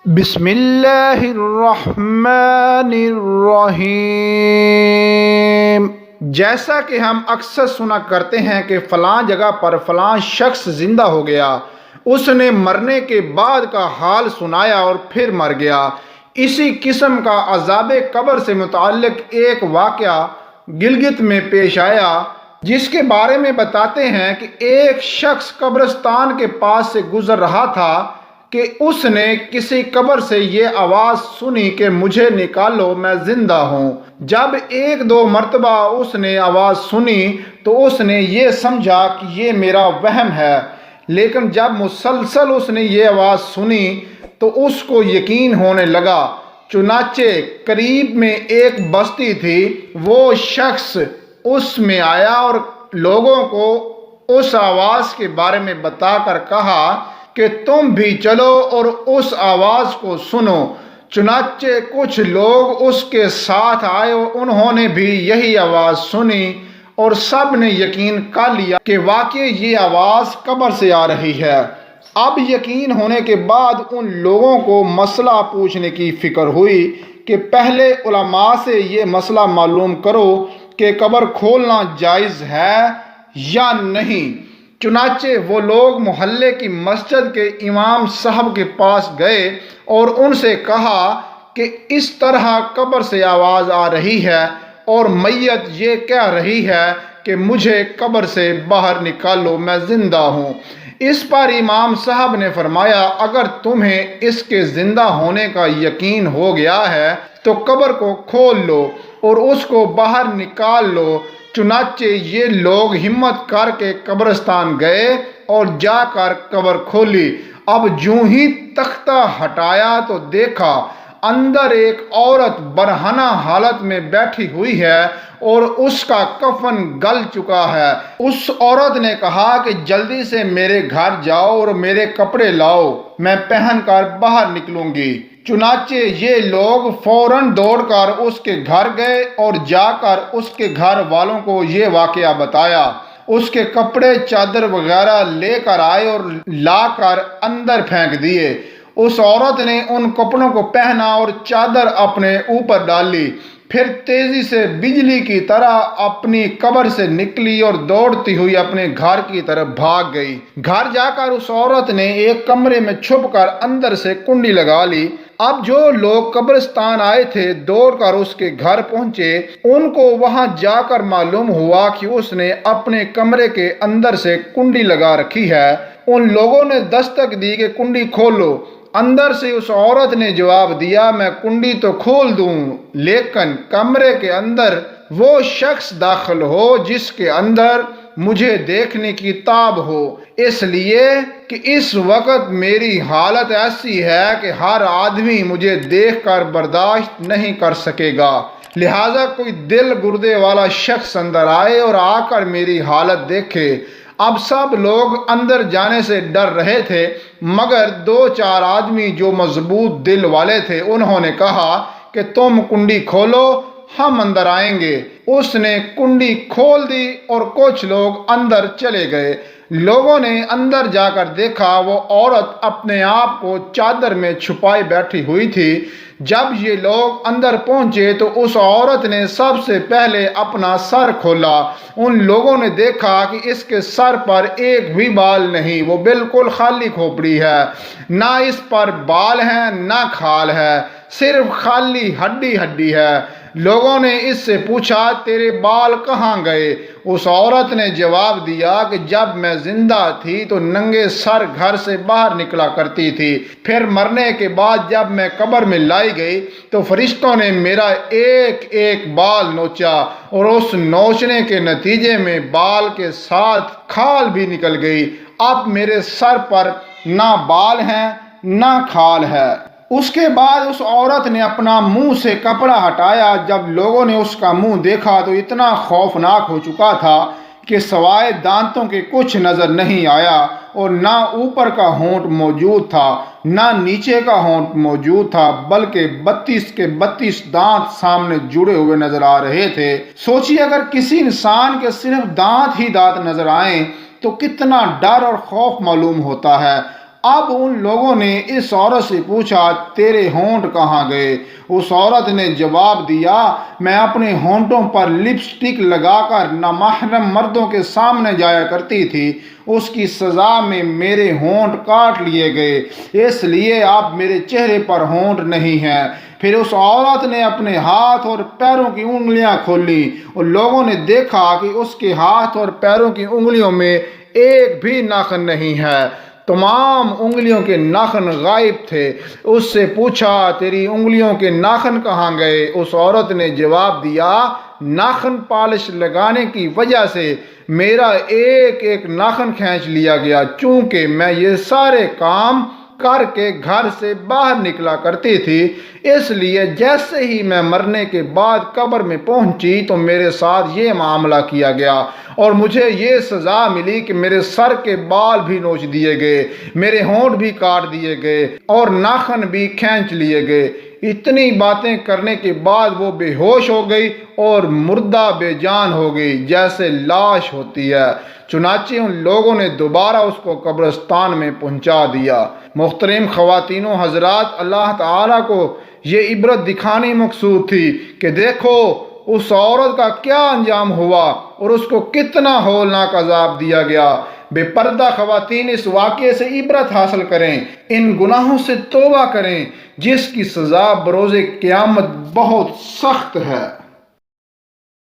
بسم اللہ الرحمن الرحیم۔ جیسا کہ ہم اکثر سنا کرتے ہیں کہ فلاں جگہ پر فلاں شخص زندہ ہو گیا، اس نے مرنے کے بعد کا حال سنایا اور پھر مر گیا، اسی قسم کا عذاب قبر سے متعلق ایک واقعہ گلگت میں پیش آیا، جس کے بارے میں بتاتے ہیں کہ ایک شخص قبرستان کے پاس سے گزر رہا تھا کہ اس نے کسی قبر سے یہ آواز سنی کہ مجھے نکالو، میں زندہ ہوں۔ جب ایک دو مرتبہ اس نے آواز سنی تو اس نے یہ سمجھا کہ یہ میرا وہم ہے، لیکن جب مسلسل اس نے یہ آواز سنی تو اس کو یقین ہونے لگا۔ چنانچہ قریب میں ایک بستی تھی، وہ شخص اس میں آیا اور لوگوں کو اس آواز کے بارے میں بتا کر کہا کہ تم بھی چلو اور اس آواز کو سنو۔ چنانچہ کچھ لوگ اس کے ساتھ آئے اور انہوں نے بھی یہی آواز سنی اور سب نے یقین کر لیا کہ واقعی یہ آواز قبر سے آ رہی ہے۔ اب یقین ہونے کے بعد ان لوگوں کو مسئلہ پوچھنے کی فکر ہوئی کہ پہلے علماء سے یہ مسئلہ معلوم کرو کہ قبر کھولنا جائز ہے یا نہیں۔ چنانچہ وہ لوگ محلے کی مسجد کے امام صاحب کے پاس گئے اور ان سے کہا کہ اس طرح قبر سے آواز آ رہی ہے اور میت یہ کہہ رہی ہے کہ مجھے قبر سے باہر نکالو، میں زندہ ہوں۔ اس پر امام صاحب نے فرمایا، اگر تمہیں اس کے زندہ ہونے کا یقین ہو گیا ہے تو قبر کو کھول لو اور اس کو باہر نکال لو۔ چنانچہ یہ لوگ ہمت کر کے قبرستان گئے اور جا کر قبر کھولی۔ اب جوں ہی تختہ ہٹایا تو دیکھا اندر ایک عورت برہنہ حالت میں بیٹھی ہوئی ہے اور اس کا کفن گل چکا ہے۔ اس عورت نے کہا کہ جلدی سے میرے گھر جاؤ اور میرے کپڑے لاؤ، میں پہن کر باہر نکلوں گی۔ چنانچہ یہ لوگ فوراً دوڑ کر اس کے گھر گئے اور جا کر اس کے گھر والوں کو یہ واقعہ بتایا۔ اس کے کپڑے چادر وغیرہ لے کر آئے اور لا کر اندر پھینک دیے۔ اس عورت نے ان کپڑوں کو پہنا اور چادر اپنے اوپر ڈالی، پھر تیزی سے بجلی کی طرح اپنی قبر سے نکلی اور دوڑتی ہوئی اپنے گھر کی طرف بھاگ گئی۔ گھر جا کر اس عورت نے ایک کمرے میں چھپ کر اندر سے کنڈی لگا لی۔ اب جو لوگ قبرستان آئے تھے دوڑ کر اس کے گھر پہنچے، ان کو وہاں جا کر معلوم ہوا کہ اس نے اپنے کمرے کے اندر سے کنڈی لگا رکھی ہے۔ ان لوگوں نے دستک دی کہ کنڈی کھولو۔ اندر سے اس عورت نے جواب دیا، میں کنڈی تو کھول دوں لیکن کمرے کے اندر وہ شخص داخل ہو جس کے اندر مجھے دیکھنے کی تاب ہو، اس لیے کہ اس وقت میری حالت ایسی ہے کہ ہر آدمی مجھے دیکھ کر برداشت نہیں کر سکے گا، لہٰذا کوئی دل گردے والا شخص اندر آئے اور آ کر میری حالت دیکھے۔ اب سب لوگ اندر جانے سے ڈر رہے تھے، مگر دو چار آدمی جو مضبوط دل والے تھے انہوں نے کہا کہ تم کنڈی کھولو، ہم اندر آئیں گے۔ اس نے کنڈی کھول دی اور کچھ لوگ اندر چلے گئے۔ لوگوں نے اندر جا کر دیکھا وہ عورت اپنے آپ کو چادر میں چھپائے بیٹھی ہوئی تھی۔ جب یہ لوگ اندر پہنچے تو اس عورت نے سب سے پہلے اپنا سر کھولا۔ ان لوگوں نے دیکھا کہ اس کے سر پر ایک بھی بال نہیں، وہ بالکل خالی کھوپڑی ہے، نہ اس پر بال ہیں نہ کھال ہے، صرف خالی ہڈی ہے۔ لوگوں نے اس سے پوچھا تیرے بال کہاں گئے؟ اس عورت نے جواب دیا کہ جب میں زندہ تھی تو ننگے سر گھر سے باہر نکلا کرتی تھی، پھر مرنے کے بعد جب میں قبر میں لائی گئی تو فرشتوں نے میرا ایک ایک بال نوچا اور اس نوچنے کے نتیجے میں بال کے ساتھ کھال بھی نکل گئی۔ اب میرے سر پر نہ بال ہیں نہ کھال ہے۔ اس کے بعد اس عورت نے اپنا منہ سے کپڑا ہٹایا۔ جب لوگوں نے اس کا منہ دیکھا تو اتنا خوفناک ہو چکا تھا کہ سوائے دانتوں کے کچھ نظر نہیں آیا، اور نہ اوپر کا ہونٹ موجود تھا نہ نیچے کا ہونٹ موجود تھا، بلکہ 32 کے 32 دانت سامنے جڑے ہوئے نظر آ رہے تھے۔ سوچیے اگر کسی انسان کے صرف دانت ہی دانت نظر آئیں تو کتنا ڈر اور خوف معلوم ہوتا ہے۔ اب ان لوگوں نے اس عورت سے پوچھا تیرے ہونٹ کہاں گئے؟ اس عورت نے جواب دیا میں اپنے ہونٹوں پر لپسٹک لگا کر نامحرم مردوں کے سامنے جایا کرتی تھی، اس کی سزا میں میرے ہونٹ کاٹ لیے گئے، اس لیے اب میرے چہرے پر ہونٹ نہیں ہیں۔ پھر اس عورت نے اپنے ہاتھ اور پیروں کی انگلیاں کھولی اور لوگوں نے دیکھا کہ اس کے ہاتھ اور پیروں کی انگلیوں میں ایک بھی ناخن نہیں ہے، تمام انگلیوں کے ناخن غائب تھے۔ اس سے پوچھا تیری انگلیوں کے ناخن کہاں گئے؟ اس عورت نے جواب دیا ناخن پالش لگانے کی وجہ سے میرا ایک ایک ناخن کھینچ لیا گیا، چونکہ میں یہ سارے کام کر کے گھر سے باہر نکلا کرتی تھی، اس لیے جیسے ہی میں مرنے کے بعد قبر میں پہنچی تو میرے ساتھ یہ معاملہ کیا گیا اور مجھے یہ سزا ملی کہ میرے سر کے بال بھی نوچ دیے گئے، میرے ہونٹ بھی کاٹ دیے گئے اور ناخن بھی کھینچ لیے گئے۔ اتنی باتیں کرنے کے بعد وہ بے ہوش ہو گئی اور مردہ بے جان ہو گئی جیسے لاش ہوتی ہے۔ چنانچہ ان لوگوں نے دوبارہ اس کو قبرستان میں پہنچا دیا۔ محترم خواتین و حضرات، اللہ تعالیٰ کو یہ عبرت دکھانی مقصود تھی کہ دیکھو اس عورت کا کیا انجام ہوا اور اس کو کتنا ہولناک عذاب دیا گیا۔ بے پردہ خواتین اس واقعے سے عبرت حاصل کریں، ان گناہوں سے توبہ کریں جس کی سزا بروز قیامت بہت سخت ہے۔